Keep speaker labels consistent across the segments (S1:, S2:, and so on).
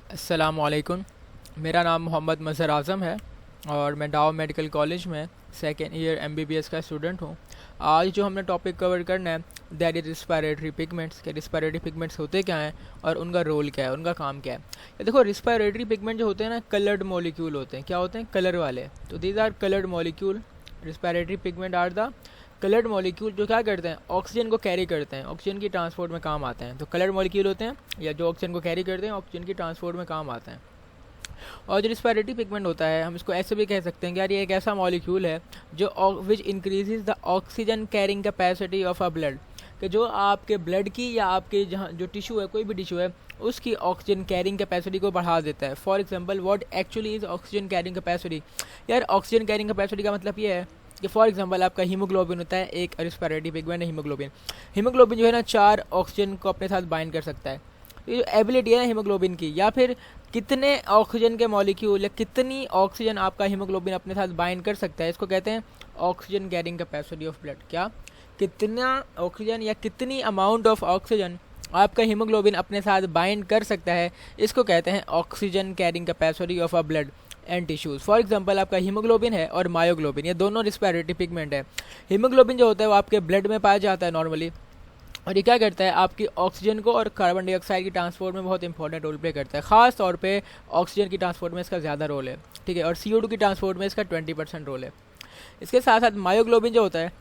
S1: अस्सलामुअलैकुम। मेरा नाम मोहम्मद मज़हर आज़म है और मैं डाव मेडिकल कॉलेज में सेकेंड ईयर एमबीबीएस का स्टूडेंट हूँ। आज जो हमने टॉपिक कवर करना है दैट इज़ रिस्पायरेटरी पिगमेंट्स। के रिस्पायरेटरी पिगमेंट्स होते क्या हैं और उनका रोल क्या है, उनका काम क्या है। ये देखो, रिस्पायरेटरी पिगमेंट जो होते हैं ना, कलर्ड मॉलिक्यूल होते हैं। क्या होते हैं? कलर वाले। तो these are coloured molecule. Respiratory pigment are the coloured molecule जो क्या करते हैं, ऑक्सीजन को कैरी करते हैं, ऑक्सीजन की ट्रांसपोर्ट में काम आते हैं। तो कलर्ड मॉलिक्यूल होते हैं या जो ऑक्सीजन को कैरी करते हैं, ऑक्सीजन की ट्रांसपोर्ट में काम आते हैं। और जो रिस्पायरेटरी पिगमेंट होता है, हम इसको ऐसे भी कह सकते हैं कि यार ये एक ऐसा मॉलिक्यूल है जो विच increases the oxygen carrying capacity of a blood. कि जो आपके ब्लड की या आपके जहाँ जो टिश्यू है, कोई भी टिश्यू है, उसकी ऑक्सीजन कैरिंग कैपेसिटी को बढ़ा देता है। For example, what actually is oxygen carrying capacity. यार ऑक्सीजन कैरिंग कैपेसिटी का मतलब ये है कि फॉर एग्जांपल आपका हीमोग्लोबिन होता है, एक रिस्पायरेटरी पिगमेंट है हीमोग्लोबिन। हीमोग्लोबिन जो है ना, 4 ऑक्सीजन को अपने साथ बाइंड कर सकता है। ये जो एबिलिटी है ना हीमोग्लोबिन की, या फिर कितने ऑक्सीजन के मॉलिक्यूल या कितनी ऑक्सीजन आपका हीमोग्लोबिन अपने साथ बाइंड कर सकता है, इसको कहते हैं oxygen carrying capacity of blood. क्या? कितना ऑक्सीजन या कितनी अमाउंट ऑफ ऑक्सीजन आपका हीमोग्लोबिन अपने साथ बाइंड कर सकता है, इसको कहते हैं oxygen carrying capacity of a blood and tissues. For example, आपका हीमोग्लोबिन है और मायोग्लोबिन, ये दोनों रिस्पायरेटरी पिगमेंट है। हीमोग्लोबिन जो होता है वो आपके ब्लड में पाया जाता है नॉर्मली, और ये क्या करता है, आपकी ऑक्सीजन को और कार्बन डाइऑक्साइड की ट्रांसपोर्ट में बहुत इंपॉर्टेंट रोल प्ले करता है। खास तौर पे ऑक्सीजन की ट्रांसपोर्ट में इसका ज़्यादा रोल है, ठीक है, और CO2 की ट्रांसपोर्ट में इसका 20% रोल है। इसके साथ साथ मायोग्लोबिन जो होता है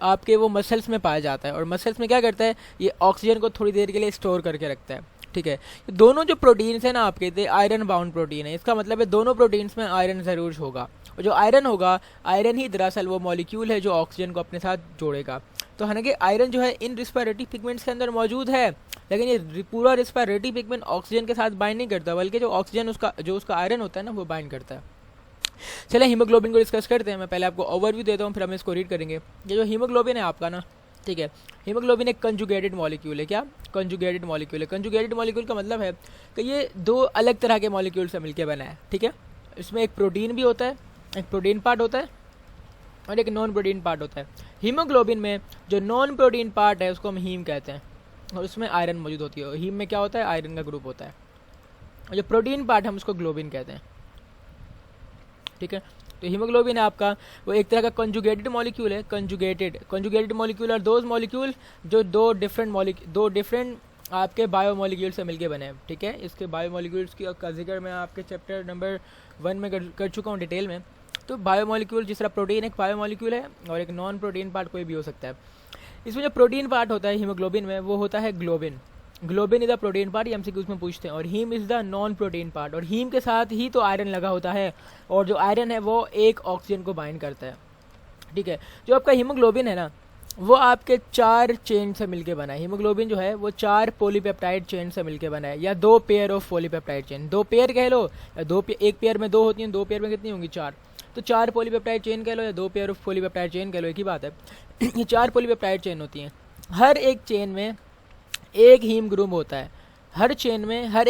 S1: आपके वो मसल्स में पाया जाता है, और मसल्स में क्या करता है, ये ऑक्सीजन को थोड़ी देर के लिए स्टोर करके रखता है, ठीक है। दोनों जो प्रोटीन्स हैं ना आपके, दे आयरन बाउंड प्रोटीन है। इसका मतलब है दोनों प्रोटीन्स में आयरन ज़रूर होगा, और जो आयरन होगा, आयरन ही दरअसल वो मॉलिक्यूल है जो ऑक्सीजन को अपने साथ जोड़ेगा। तो हालांकि आयरन जो है इन रिस्पायरेटरी पिगमेंट्स के अंदर मौजूद है, लेकिन ये पूरा रिस्पायरेटरी पिगमेंट ऑक्सीजन के साथ बाइंड नहीं करता, बल्कि जो ऑक्सीजन उसका आयरन होता है ना, वो बाइंड करता है। चलिए हीमोग्लोबिन को डिस्कस करते हैं। मैं पहले आपको ओवरव्यू देता हूँ, फिर हम इसको रीड करेंगे। ये जो हीमोग्लोबिन है आपका ना, ठीक है, हीमोग्लोबिन एक कंजुगेटेड मॉलिक्यूल है। क्या? कंजुगेटेड मॉलिक्यूल है। कंजुगेटेड मॉलिक्यूल का मतलब है कि ये 2 अलग तरह के मॉलिक्यूल से मिलकर बना है, ठीक है। इसमें एक प्रोटीन भी होता है, एक प्रोटीन पार्ट होता है और एक नॉन प्रोटीन पार्ट होता है। हीमोग्लोबिन में जो नॉन प्रोटीन पार्ट है उसको हम हीम कहते हैं, और उसमें आयरन मौजूद होती है। हीम में क्या होता है? आयरन का ग्रुप होता है। और जो प्रोटीन पार्ट हम उसको ग्लोबिन कहते हैं, ठीक है। तो हीमोग्लोबिन है आपका, वो एक तरह का कंजुगेटेड मॉलिक्यूल है। कंजुगेटेड मॉलिक्यूल और दोज मॉलिक्यूल जो दो डिफरेंट आपके बायो मॉलिक्यूल से मिलके बने हैं, ठीक है। इसके बायो मॉलिक्यूल्स का जिक्र मैं आपके चैप्टर नंबर 1 में कर चुका हूँ डिटेल में। तो बायो मॉलिक्यूल, जिस तरह प्रोटीन एक बायो मॉलिक्यूल है और एक नॉन प्रोटीन पार्ट कोई भी हो सकता है। इसमें जो प्रोटीन पार्ट होता है हीमोग्लोबिन में, वो होता है globin. Globin is the protein part, ये एमसीक्यूज में पूछते हैं। और heme is the non protein part, और हीम के साथ ही तो आयरन लगा होता है, और जो आयरन है वो एक ऑक्सीजन को बाइंड करता है, ठीक है। जो आपका हीमोग्लोबिन है ना, वो आपके 4 चेन से मिलके बना है। हीमोग्लोबिन जो है वो 4 पॉलीपेप्टाइड चेन से मिलके बना है, या 2 pair of polypeptide chain. 2 pair कह लो, या एक पेयर में 2 होती हैं, 2 पेयर में कितनी होंगी? 4। तो 4 पॉलीपेप्टाइड चेन कह लो या 2 पेयर ऑफ पॉलीपेप्टाइड चेन कह लो, एक ही बात है। ये 4 पॉलीपेप्टाइड चेन होती हैं। हर एक चेन में एक हीम ग्रुप होता है। हर एक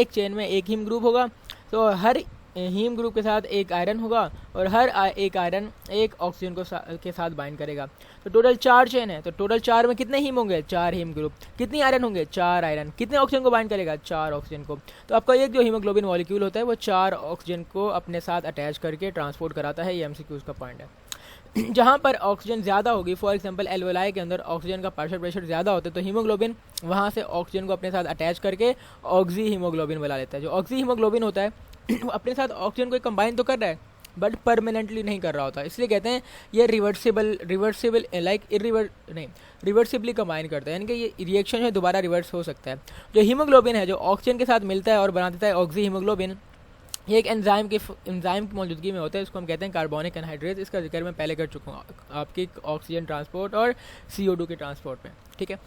S1: चेन में एक हीम ग्रुप होगा। तो हर हीम ग्रुप के साथ एक आयरन होगा, और हर एक आयरन एक ऑक्सीजन के साथ बाइंड करेगा। तो टोटल 4 चेन है, तो टोटल 4 में कितने हीम होंगे? 4 हीम ग्रुप। कितनी आयरन होंगे? 4 आयरन। कितने ऑक्सीजन को बाइंड करेगा? 4 ऑक्सीजन को। तो आपका एक जो हीमोग्लोबिन मॉलिक्यूल होता है वो 4 ऑक्सीजन को अपने साथ अटैच करके ट्रांसपोर्ट कराता है। ये एमसीक्यूज का पॉइंट है। जहाँ पर ऑक्सीजन ज़्यादा होगी, फॉर एग्जांपल एल्वेलाई के अंदर ऑक्सीजन का पार्शियल प्रेशर ज़्यादा होता है, तो हीमोग्लोबिन वहाँ से ऑक्सीजन को अपने साथ अटैच करके ऑक्सी हीमोग्लोबिन बना लेता है। जो ऑक्सी हीमोग्लोबिन होता है वो अपने साथ ऑक्सीजन को कंबाइन तो कर रहा है, बट परमानेंटली नहीं कर रहा होता। इसलिए कहते हैं ये रिवर्सिबली कंबाइन करता है, यानी कि ये रिएक्शन है दोबारा रिवर्स हो सकता है। जो हीमोग्लोबिन है जो ऑक्सीजन के साथ मिलता है और बना देता है ऑक्सी हीमोग्लोबिन, ये एक एंजाइम की मौजूदगी में होता है। इसको हम कहते हैं कार्बोनिक एनहाइड्रेट। इसका जिक्र मैं पहले कर चुका हूँ आपकी ऑक्सीजन ट्रांसपोर्ट और CO2 के ट्रांसपोर्ट में, ठीक है।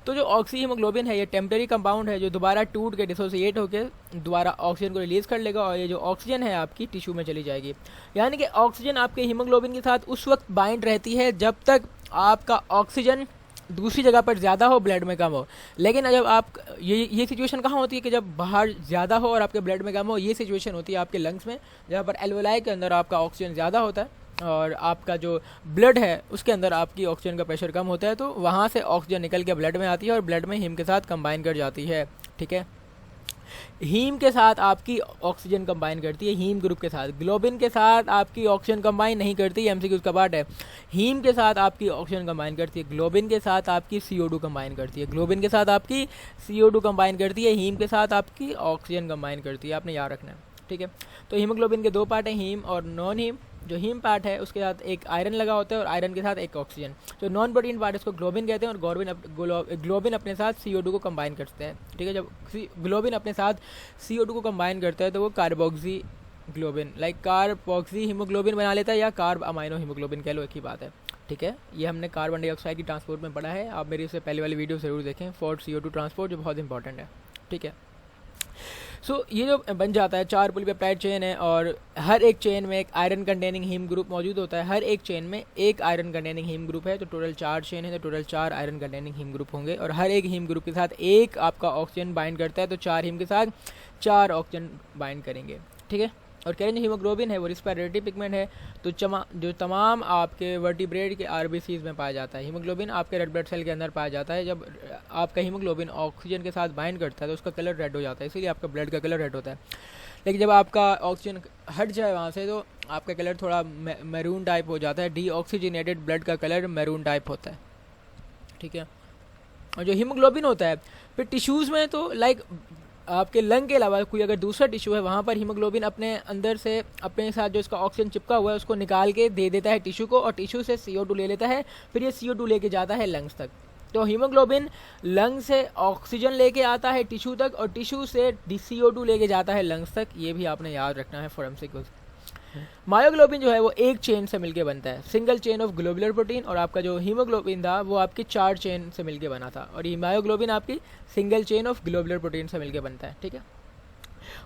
S1: तो जो ऑक्सी हीमोग्लोबिन है ये टेम्पररी कंपाउंड है, जो दोबारा टूट के डिसोसिएट होकर दोबारा ऑक्सीजन को रिलीज़ कर लेगा, और ये जो ऑक्सीजन है आपकी टिश्यू में चली जाएगी। यानी कि ऑक्सीजन आपके हीमोग्लोबिन के साथ उस वक्त बाइंड रहती है जब तक आपका ऑक्सीजन दूसरी जगह पर ज़्यादा हो, ब्लड में कम हो। लेकिन जब आप ये सिचुएशन कहाँ होती है कि जब बाहर ज़्यादा हो और आपके ब्लड में कम हो, ये सिचुएशन होती है आपके लंग्स में, जहाँ पर एल्वेलाई के अंदर आपका ऑक्सीजन ज़्यादा होता है और आपका जो ब्लड है उसके अंदर आपकी ऑक्सीजन का प्रेशर कम होता है। तो वहाँ से ऑक्सीजन निकल के ब्लड में आती है और ब्लड में हीम के साथ कंबाइन कर जाती है, ठीक है। हीम के साथ आपकी ऑक्सीजन कंबाइन करती है, हीम ग्रुप के साथ। ग्लोबिन के साथ आपकी ऑक्सीजन कंबाइन नहीं करती, एमसीक्यू का पार्ट है। हीम के साथ आपकी ऑक्सीजन कंबाइन करती है, ग्लोबिन के साथ आपकी CO2 कंबाइन करती है, ग्लोबिन के साथ आपकी CO2 कंबाइन करती है, हीम के साथ आपकी ऑक्सीजन कंबाइन करती है, आपने याद रखना है, ठीक है। तो हीमोग्लोबिन के दो पार्ट हैं, हीम और नॉन हीम। जो हीम पार्ट है उसके साथ एक आयरन लगा होता है और आयरन के साथ एक ऑक्सीजन। जो नॉन प्रोटीन पार्ट है उसको ग्लोबिन कहते हैं, और ग्लोबिन अपने साथ CO2 को कंबाइन करते हैं, ठीक है। जब ग्लोबिन अपने साथ CO2 को कंबाइन करता है तो वो carboxy globin like carboxy haemoglobin बना लेता है, या कार्ब अमाइनो हीमोग्लोबिन कह लो, एक ही बात है, ठीक है। ये हमने कार्बन डाइऑक्साइड की ट्रांसपोर्ट में पढ़ा है, आप मेरी इससे पहले वाली वीडियो ज़रूर देखें, फॉर CO2 ट्रांसपोर्ट, जो बहुत इंपॉर्टेंट है, ठीक है। सो ये जो बन जाता है 4 पॉलीपेप्टाइड चेन है, और हर एक चेन में एक आयरन कंटेनिंग हीम ग्रुप मौजूद होता है। हर एक चेन में एक आयरन कंटेनिंग हीम ग्रुप है, तो टोटल 4 चेन है, तो total 4 iron containing heme group होंगे, और हर एक हीम ग्रुप के साथ एक आपका ऑक्सीजन बाइंड करता है, तो 4 हीम के साथ 4 ऑक्सीजन बाइंड करेंगे, ठीक है। और कह रहे हैं हीमोग्लोबिन है वो रिस्पिरेटरी पिगमेंट है, तो जो तमाम आपके वर्टिब्रेट के RBCs में पाया जाता है। हीमोग्लोबिन आपके रेड ब्लड सेल के अंदर पाया जाता है। जब आपका हीमोग्लोबिन ऑक्सीजन के साथ बाइंड करता है तो उसका कलर रेड हो जाता है, इसीलिए आपका ब्लड का कलर रेड होता है। लेकिन जब आपका ऑक्सीजन हट जाए वहाँ से तो आपका कलर थोड़ा मैरून टाइप हो जाता है, डीऑक्सीजनेटेड ब्लड का कलर मैरून टाइप होता है, ठीक है। और जो हीमोग्लोबिन होता है फिर टिश्यूज़ में, तो लाइक आपके लंग के अलावा कोई अगर दूसरा टिश्यू है वहाँ पर हीमोग्लोबिन अपने अंदर से अपने साथ जो इसका ऑक्सीजन चिपका हुआ है उसको निकाल के दे देता है टिश्यू को, और टिश्यू से CO2 ले लेता है, फिर ये CO2 लेके जाता है लंग्स तक। तो हीमोग्लोबिन लंग से ऑक्सीजन लेके आता है टिश्यू तक, और टिश्यू से CO2 लेके जाता है लंग्स तक, ये भी आपने याद रखना है फॉर एमसीक्यूज़। मायोग्लोबिन जो है वो एक चेन से मिलके बनता है, single chain of globular protein, और आपका जो हीमोग्लोबिन था वो आपकी 4 चेन से मिलके बना था, और ये मायोग्लोबिन आपकी single chain of globular protein से मिलके बनता है, ठीक है।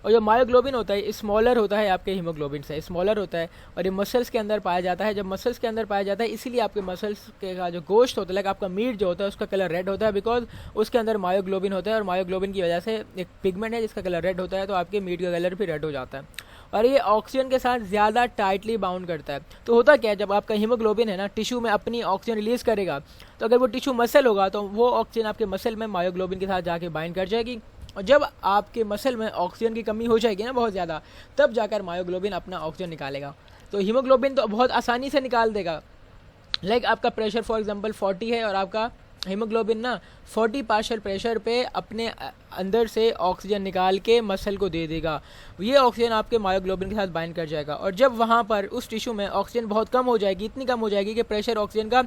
S1: और जो मायोग्लोबिन होता है स्मॉलर होता है आपके हीमोग्लोबिन से, स्मॉलर होता है, और ये मसल्स के अंदर पाया जाता है। जब मसल्स के अंदर पाया जाता है इसीलिए आपके मसल्स के का जो गोश्त होता है, लाइक आपका मीट जो होता है उसका कलर रेड होता है, बिकॉज उसके अंदर मायोग्लोबिन होता है, और मायोग्लोबिन की वजह से एक पिगमेंट है जिसका कलर रेड होता है, तो आपके मीट का कलर भी रेड हो जाता है। और ये ऑक्सीजन के साथ ज़्यादा टाइटली बाउंड करता है। तो होता क्या है, जब आपका हीमोग्लोबिन है ना टिश्यू में अपनी ऑक्सीजन रिलीज़ करेगा, तो अगर वो टिश्यू मसल होगा तो वो ऑक्सीजन आपके मसल में मायोग्लोबिन के साथ जाके बाइंड कर जाएगी, और जब आपके मसल में ऑक्सीजन की कमी हो जाएगी ना बहुत ज़्यादा, तब जाकर मायोग्लोबिन अपना ऑक्सीजन निकालेगा। तो हीमोग्लोबिन तो बहुत आसानी से निकाल देगा, लाइक आपका प्रेशर फॉर एग्जांपल 40 है, और आपका हीमोग्लोबिन ना 40 पार्शियल प्रेशर पे अपने अंदर से ऑक्सीजन निकाल के मसल को दे देगा। ये ऑक्सीजन आपके मायोग्लोबिन के साथ बाइंड कर जाएगा, और जब वहाँ पर उस टिश्यू में ऑक्सीजन बहुत कम हो जाएगी, इतनी कम हो जाएगी कि प्रेशर ऑक्सीजन का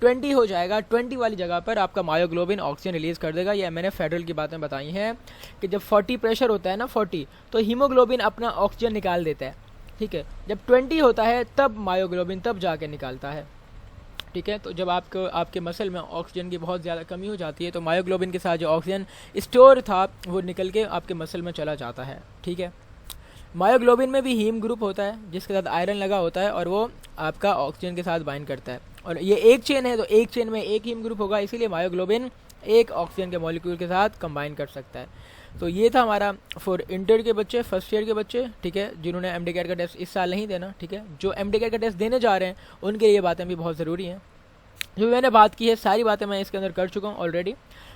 S1: 20 हो जाएगा, 20 वाली जगह पर आपका मायोग्लोबिन ऑक्सीजन रिलीज़ कर देगा। ये मैंने फेडरल की बातें बताई हैं कि जब 40 प्रेशर होता है ना 40, तो हीमोग्लोबिन अपना ऑक्सीजन निकाल देता है, ठीक है। जब 20 होता है तब मायोग्लोबिन तब जाके निकालता है, ठीक है। तो जब आपके मसल में ऑक्सीजन की बहुत ज़्यादा कमी हो जाती है तो मायोग्लोबिन के साथ जो ऑक्सीजन स्टोर था वो निकल के आपके मसल में चला जाता है, ठीक है। मायोग्लोबिन में भी हीम ग्रुप होता है जिसके साथ आयरन लगा होता है, और वो आपका ऑक्सीजन के साथ बाइंड करता है, और ये एक चेन है तो एक चेन में एक हीम ग्रुप होगा, इसीलिए मायोग्लोबिन एक ऑक्सीजन के मॉलिक्यूल के साथ कंबाइन कर सकता है। तो ये था हमारा फॉर इंटर के बच्चे, फर्स्ट ईयर के बच्चे, ठीक है, जिन्होंने MD-CAT का टेस्ट इस साल नहीं देना, ठीक है। जो MD-CAT का टेस्ट देने जा रहे हैं उनके लिए ये बातें भी बहुत ज़रूरी हैं। जो मैंने बात की है सारी बातें मैं इसके अंदर कर चुका हूँ ऑलरेडी,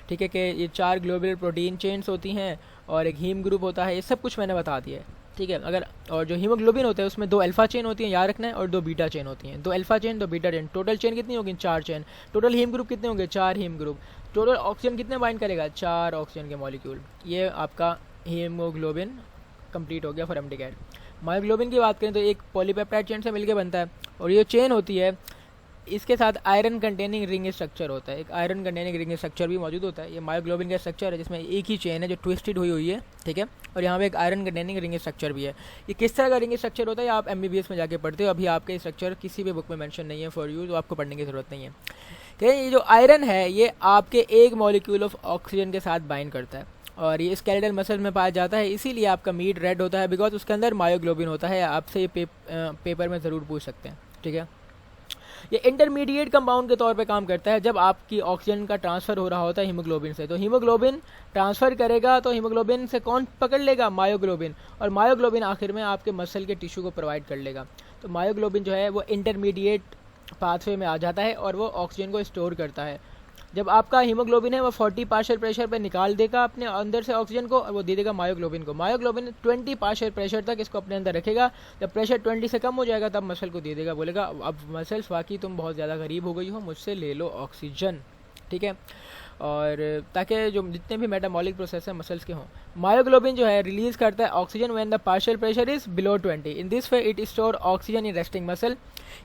S1: ठीक है, कि ये 4 ग्लोबुलर प्रोटीन चेन्स होती हैं और एक हीम ग्रुप होता है, ये सब कुछ मैंने बता दिया है, ठीक है। अगर और जो हीमोग्लोबिन होता है उसमें 2 अल्फा चेन होती हैं, याद रखना है, और 2 बीटा चेन होती हैं। 2 alpha chain 2 beta chain, total chain कितनी होगी? 4 चेन। टोटल हीम ग्रुप कितने होंगे? 4 हीम ग्रुप। टोटल ऑक्सीजन कितने बाइंड करेगा? 4 ऑक्सीजन के मॉलिक्यूल। ये आपका हीमोग्लोबिन कंप्लीट हो गया फॉर MD-CAT। मायोग्लोबिन की बात करें तो एक पॉलीपेप्टाइड चेन से मिलकर बनता है, और ये चेन होती है, इसके साथ आयरन कंटेनिंग रिंग स्ट्रक्चर होता है, एक आयरन कंटेनिंग रिंग स्ट्रक्चर भी मौजूद होता है। ये मायोग्लोबिन का स्ट्रक्चर है जिसमें एक ही चेन है जो ट्विस्टेड हुई है, ठीक है, और यहाँ पे एक आयरन कंटेनिंग रिंग स्ट्रक्चर भी है। ये किस तरह का रिंग स्ट्रक्चर होता है आप MBBS में जाके पढ़ते हो, अभी आपके स्ट्रक्चर किसी भी बुक में मेंशन नहीं है फॉर यू, तो आपको पढ़ने की ज़रूरत नहीं है। ठीक है, ये जो आयरन है ये आपके एक मॉलिक्यूल ऑफ ऑक्सीजन के साथ बाइंड करता है, और ये स्केलेटल मसल में पाया जाता है, इसीलिए आपका मीट रेड होता है, बिकॉज उसके अंदर मायोग्लोबिन होता है। आपसे ये पेपर में ज़रूर पूछ सकते हैं, ठीक है। ये इंटरमीडिएट कंपाउंड के तौर पे काम करता है जब आपकी ऑक्सीजन का ट्रांसफ़र हो रहा होता है हीमोग्लोबिन से, तो हीमोग्लोबिन ट्रांसफ़र करेगा तो हीमोग्लोबिन से कौन पकड़ लेगा? मायोग्लोबिन, और मायोग्लोबिन आखिर में आपके मसल के टिश्यू को प्रोवाइड कर लेगा। तो मायोग्लोबिन जो है वो इंटरमीडिएट पाथवे में आ जाता है और वो ऑक्सीजन को स्टोर करता है। जब आपका हीमोग्लोबिन है वो 40 पार्शियल प्रेशर पे निकाल देगा अपने अंदर से ऑक्सीजन को और वो दे देगा मायोग्लोबिन को। मायोग्लोबिन 20 पार्शियल प्रेशर तक इसको अपने अंदर रखेगा। जब प्रेशर 20 से कम हो जाएगा तब मसल को दे देगा, बोलेगा अब मसल्स वाकई तुम बहुत ज़्यादा गरीब हो गई हो, मुझसे ले लो ऑक्सीजन, ठीक है। और ताकि जो जितने भी मेटाबॉलिक प्रोसेस है मसल्स के हों। मायोग्लोबिन जो है रिलीज करता है oxygen when the partial pressure is below 20। In this way it store oxygen in resting muscle.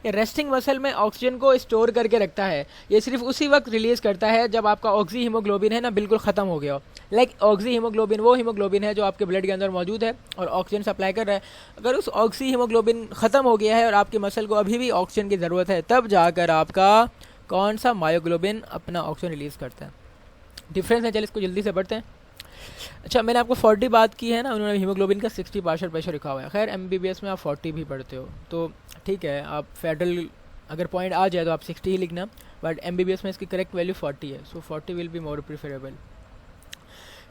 S1: ये रेस्टिंग मसल में ऑक्सीजन को स्टोर करके रखता है। ये सिर्फ उसी वक्त रिलीज करता है जब आपका ऑक्सी हीमोग्लोबिन है ना बिल्कुल ख़त्म हो गया हो। लाइक ऑक्सी हीमोग्लोबिन वो हीमोग्लोबिन है जो आपके ब्लड के अंदर मौजूद है और ऑक्सीजन सप्लाई कर रहा है। अगर उस ऑक्सी हीमोग्लोबिन ख़त्म हो गया है और आपके मसल को अभी भी ऑक्सीजन की ज़रूरत है, तब जाकर आपका कौन सा मायोग्लोबिन अपना ऑक्सीजन रिलीज़ करता है। डिफरेंस है, चलिए इसको जल्दी से पढ़ते हैं। अच्छा, मैंने आपको 40 बात की है ना, उन्होंने हीमोग्लोबिन का 60 पार्शियल प्रेशर लिखा हुआ है। खैर एमबीबीएस में आप 40 भी पढ़ते हो तो ठीक है, आप फेडरल अगर पॉइंट आ जाए तो आप 60 ही लिखना, बट एमबीबीएस में इसकी करेक्ट वैल्यू 40 है, सो 40 will be more preferable.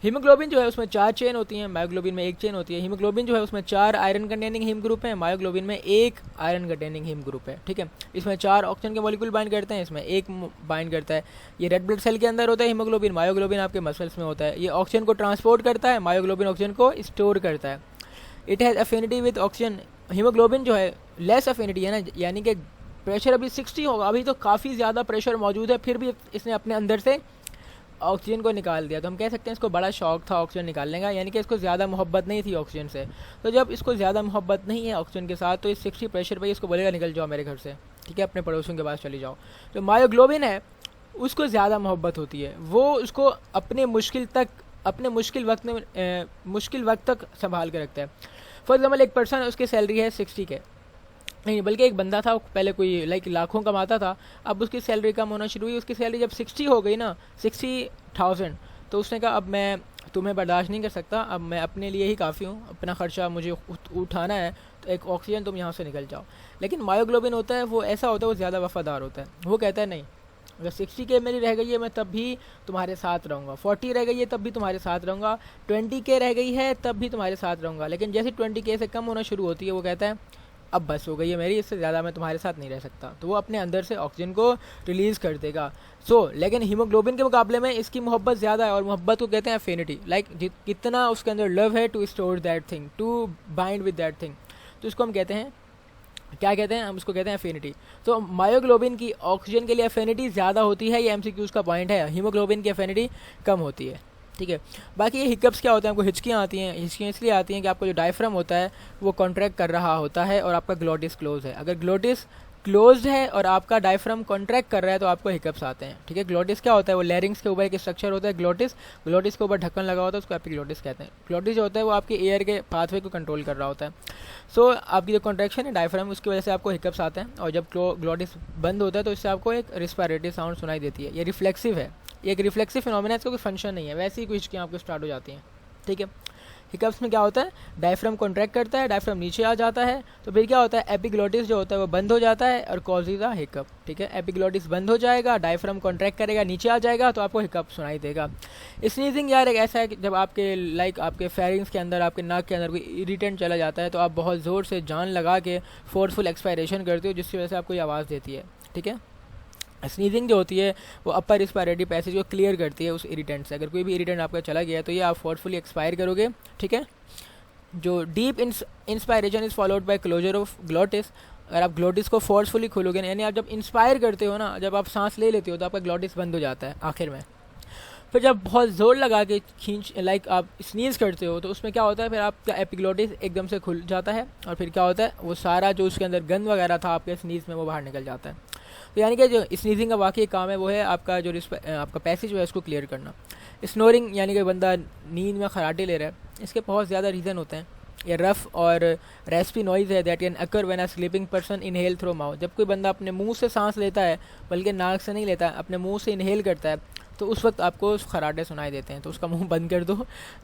S1: Haemoglobin जो है उसमें 4 चेन होती हैं, मायोग्लोबिन में 1 चेन होती है। हीमोग्लोबिन जो है उसमें 4 आयरन कंटेनिंग हीम ग्रुप है, मायोग्लोबिन में 1 आयरन कंटेनिंग हीम ग्रुप है, ठीक है। इसमें 4 ऑक्सीजन के मॉलिक्यूल बाइंड करते हैं, इसमें 1 बाइंड करता है। ये रेड ब्लड सेल के अंदर होता है हीमोग्लोबिन, मायोग्लोबिन आपके मसल्स में होता है। ये ऑक्सीजन को ट्रांसपोर्ट करता है, मायोग्लोबिन ऑक्सीजन को स्टोर करता है। It has affinity with oxygen. Haemoglobin जो है लेस अफिनिटी है ना, यानी कि प्रेशर अभी 60 होगा, अभी तो काफ़ी ज़्यादा प्रेशर मौजूद है, फिर भी इसने अपने अंदर से ऑक्सीजन को निकाल दिया। तो हम कह सकते हैं इसको बड़ा शौक था ऑक्सीजन निकालने का, यानी कि इसको ज़्यादा मोहब्बत नहीं थी ऑक्सीजन से। तो जब इसको ज़्यादा मोहब्बत नहीं है ऑक्सीजन के साथ तो इस 60 प्रेशर पे इसको बोलेगा निकल जाओ मेरे घर से, ठीक है, अपने पड़ोसियों के पास चली जाओ। जो मायोग्लोबिन है उसको ज़्यादा मोहब्बत होती है, वो उसको अपने मुश्किल वक्त तक संभाल के रखता है। फॉर एग्जाम्पल एक पर्सन, उसकी सैलरी है 60 के, नहीं बल्कि एक बंदा था, पहले कोई लाइक लाखों कमाता था, अब उसकी सैलरी कम होना शुरू हुई। उसकी सैलरी जब 60 हो गई ना, 60,000, तो उसने कहा अब मैं तुम्हें बर्दाश्त नहीं कर सकता, अब मैं अपने लिए ही काफ़ी हूँ, अपना ख़र्चा मुझे उठाना है, तो एक ऑक्सीजन तुम यहाँ से निकल जाओ। लेकिन मायोग्लोबिन होता है वो ऐसा होता है, वो ज़्यादा वफ़ादार होता है। वो कहता है नहीं, अगर 60 के मेरी रह गई है मैं तब भी तुम्हारे साथ रहूँगा, 40 रह गई है तब भी तुम्हारे साथ रहूँगा, 20 के रह गई है तब भी तुम्हारे साथ रहूँगा। लेकिन जैसे 20 के से कम होना शुरू होती है वो कहता है अब बस हो गई है मेरी, इससे ज़्यादा मैं तुम्हारे साथ नहीं रह सकता, तो वो अपने अंदर से ऑक्सीजन को रिलीज़ कर देगा। लेकिन हीमोग्लोबिन के मुकाबले में इसकी मोहब्बत ज़्यादा है, और मोहब्बत को कहते हैं अफिनिटी। लाइक कितना उसके अंदर लव है to store that thing, to bind with that thing, तो इसको हम कहते हैं, क्या कहते हैं, हम उसको कहते हैं अफिनिटी। तो मायोग्लोबिन की ऑक्सीजन के लिए अफिनिटी ज़्यादा होती है, ये एमसीक्यूज़ का पॉइंट है। हीमोग्लोबिन की अफिनिटी कम होती है, ठीक है। बाकी ये हिकअप्स क्या होते हैं, आपको हिचकियाँ आती हैं। हिचकियाँ इसलिए आती हैं कि आपका जो डायफ्राम होता है वो कॉन्ट्रैक्ट कर रहा होता है और आपका ग्लोटिस क्लोज है। अगर ग्लोटिस क्लोज्ड है और आपका डायफ्राम कॉन्ट्रैक्ट कर रहा है तो आपको हिकअप्स आते हैं, ठीक है। ग्लोटिस क्या होता है, वो लैरिंग्स के ऊपर एक स्ट्रक्चर होता है ग्लोटिस के ऊपर ढक्कन लगा होता है, उसको एपिग्लोटिस कहते हैं। ग्लोटिस जो होता है वो आपके एयर के पाथवे को कंट्रोल कर रहा होता है। आपकी जो कॉन्ट्रैक्शन है डायफ्राम, उसकी वजह से आपको हिकअप्स आते हैं, और जब ग्लोटिस बंद होता है तो इससे आपको एक रिस्पायरेटरी साउंड सुनाई देती है। ये रिफ्लेक्सिव है, ये एक रिफ्लेक्सिव फिनोमेना है, इसका कोई फंक्शन नहीं है, वैसे ही कुछ हिचकियाँ आपको स्टार्ट हो जाती हैं, ठीक है। हिकअप्स में क्या होता है, डायफ्राम कॉन्ट्रैक्ट करता है, डायफ्राम नीचे आ जाता है, तो फिर क्या होता है, एपिग्लोटिस जो होता है वो बंद हो जाता है और कॉजेज अ हिकअप, ठीक है। एपिग्लोटिस बंद हो जाएगा, डायफ्राम कॉन्ट्रैक्ट करेगा, नीचे आ जाएगा, तो आपको हिकअप सुनाई देगा। स्नीजिंग यार एक ऐसा है कि जब आपके आपके फेरिंग्स के अंदर, आपके नाक के अंदर कोई इरिटेंट चला जाता है तो आप बहुत ज़ोर से जान लगा के फोर्सफुल एक्सपायरेशन करते हो, जिसकी वजह से आपको ये आवाज़ देती है, ठीक है। स्नीजिंग जो होती है वो अपर रिस्पायरेटरी पैसेज को क्लियर करती है उस इरिटेंट से। अगर कोई भी इरिटेंट आपका चला गया तो ये आप फोर्सफुली एक्सपायर करोगे, ठीक है। जो deep inspiration is followed by closure of glottis. अगर आप ग्लोटिस को फोर्सफुली खोलोगे, यानी आप जब इंस्पायर करते हो ना, जब आप सांस ले लेते हो तो आपका ग्लोटिस बंद हो जाता है आखिर में। फिर जब बहुत ज़ोर लगा के आप स्नीज़ करते हो तो उसमें क्या होता है, फिर आपका एपिग्लोटिस एकदम से खुल जाता है, और फिर क्या होता है, वो सारा जो उसके अंदर गंद वगैरह था आपके स्नीज़ में वो बाहर निकल जाता है। तो यानी कि जो स्नीजिंग का वाकई काम है वो है आपका जो आपका पैसेज है उसको क्लियर करना। स्नोरिंग यानी कि बंदा नींद में खराटे ले रहा है, इसके बहुत ज़्यादा रीज़न होते हैं। ये रफ़ और रेस्पी नॉइज़ है that can occur when a sleeping person inhale through mouth. जब कोई बंदा अपने मुंह से सांस लेता है, बल्कि नाक से नहीं लेता, अपने मुंह से इनहेल करता है, तो उस वक्त आपको खराटे सुनाई देते हैं। तो उसका मुंह बंद कर दो,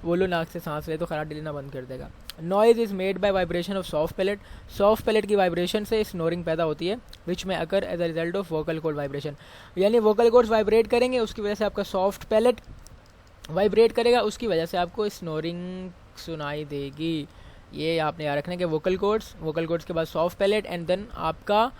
S1: बोलो नाक से सांस ले, तो खराटे लेना बंद कर देगा। Noise is made by vibration of soft palate. Soft palate की वाइब्रेशन से स्नोरिंग पैदा होती है, विच में occur as a result of vocal cord vibration. यानी वोकल कॉर्ड्स वाइब्रेट करेंगे, उसकी वजह से आपका सॉफ्ट पैलेट वाइब्रेट करेगा, उसकी वजह से आपको स्नोरिंग सुनाई देगी। ये आपने याद रखना कि वोकल कॉर्ड्स के बाद सॉफ्ट पैलेट, एंड देन आपका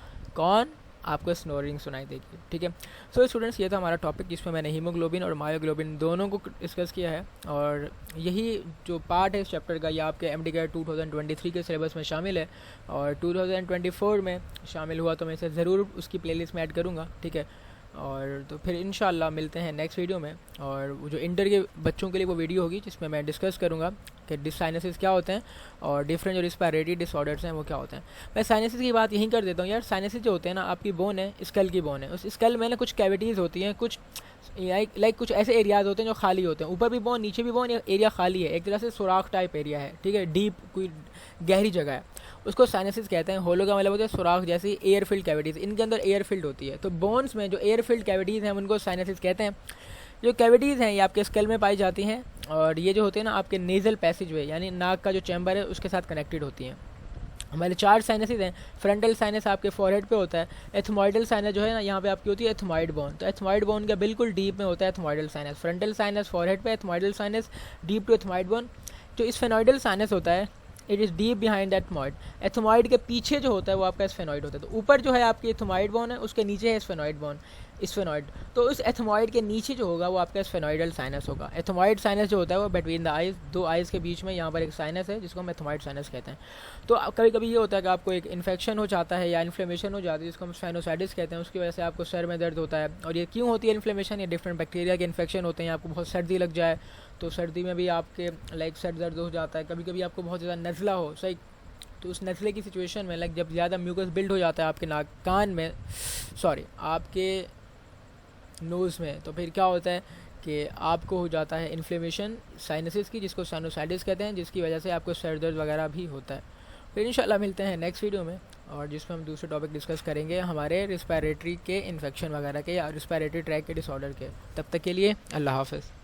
S1: आपको स्नोरिंग सुनाई देगी। ठीक है, सो स्टूडेंट्स ये था हमारा टॉपिक जिसमें मैंने हीमोग्लोबिन और मायोग्लोबिन दोनों को डिस्कस किया है, और यही जो पार्ट है इस चैप्टर का ये आपके एमडी 2023 के सिलेबस में शामिल है, और 2024 में शामिल हुआ तो मैं इसे ज़रूर उसकी प्लेलिस्ट में ऐड करूँगा। ठीक है, और तो फिर इंशाल्लाह मिलते हैं नेक्स्ट वीडियो में, और वो जो इंटर के बच्चों के लिए वो वीडियो होगी जिसमें मैं डिस्कस करूँगा कि डिसाइनसिस क्या होते हैं और डिफरेंट जो रिस्पायरेटरी डिसऑर्डर्स हैं वो क्या होते हैं। मैं साइनसिस की बात यहीं कर देता हूँ यार। साइनसिस जो होते हैं ना, आपकी बोन है, स्कल की बोन है, उस स्कल में ना कुछ कैविटीज़ होती हैं, कुछ लाइक कुछ ऐसे एरियाज़ होते हैं जो खाली होते हैं, ऊपर भी बोन नीचे भी बोन, एरिया खाली है, एक तरह से सुराख टाइप एरिया है। ठीक है, डीप कोई गहरी जगह है, उसको साइनसिस कहते हैं। होलो का मतलब होता है सुराख जैसी एयर फिल्ड कैविटीज़, इनके अंदर एयर फिल्ड होती है। तो बोन्स में जो एयर फिल्ड कैविटीज़ हैं उनको साइनसिस कहते हैं। जो कैविटीज़ हैं ये आपके स्कल में पाई जाती हैं, और ये जो होते हैं ना आपके नेज़ल पैसेज वे यानी नाक का जो चैम्बर है उसके साथ कनेक्टेड होती हैं। हमारे 4 साइनसेस हैं। फ्रंटल साइनस आपके फॉरहेड पे होता है। एथमॉइडल साइनस जो है ना यहाँ पे आपकी होती है एथमॉइड बोन, तो एथमॉइड बोन के बिल्कुल डीप में होता है ethmoidal sinus. Frontal sinus forehead पे, ethmoidal sinus deep to ethmoid bone. जो स्फेनॉइडल साइनस होता है it is deep behind ethmoid. Ethmoid के पीछे जो होता है वो आपका स्फेनॉइड होता है। तो ऊपर जो है आपकी एथमॉइड बोन है, उसके नीचे है स्फेनॉइड बोन, स्फेनॉइड। तो उस एथमॉइड के नीचे जो होगा वो आपका स्फेनॉइडल साइनस होगा। एथमॉइड साइनस जो होता है वो बिटवीन द आइज, 2 आइज़ के बीच में यहाँ पर एक साइनस है जिसको हम एथमॉइड साइनस कहते हैं। तो कभी कभी ये होता है कि आपको एक इन्फेक्शन हो जाता है या इन्फ्लेमेशन हो जाती है जिसको हम साइनोसाइटिस कहते हैं, उसकी वजह से आपको सर में दर्द होता है। और ये क्यों होती है इन्फ्लेमेशन? ये डिफरेंट बैक्टीरिया के इन्फेक्शन होते हैं। आपको बहुत सर्दी लग जाए तो सर्दी में भी आपके लाइक सर दर्द हो जाता है। कभी कभी आपको बहुत ज़्यादा नज़ला हो, सही, तो उस नज़ले की सिचुएशन में लाइक जब ज़्यादा म्यूकस बिल्ड हो जाता है आपके नाक कान में, सॉरी आपके नोज़ में, तो फिर क्या होता है कि आपको हो जाता है इन्फ्लेमेशन साइनसिस की, जिसको साइनोसाइटिस कहते हैं, जिसकी वजह से आपको सर दर्द वगैरह भी होता है। फिर इंशाल्लाह मिलते हैं नेक्स्ट वीडियो में, और जिसमें हम दूसरे टॉपिक डिस्कस करेंगे हमारे रिस्पायरेटरी के इन्फेक्शन वगैरह के या रिस्पायरेटरी ट्रैक के डिसऑर्डर के। तब तक के लिए अल्लाह हाफ़िज़।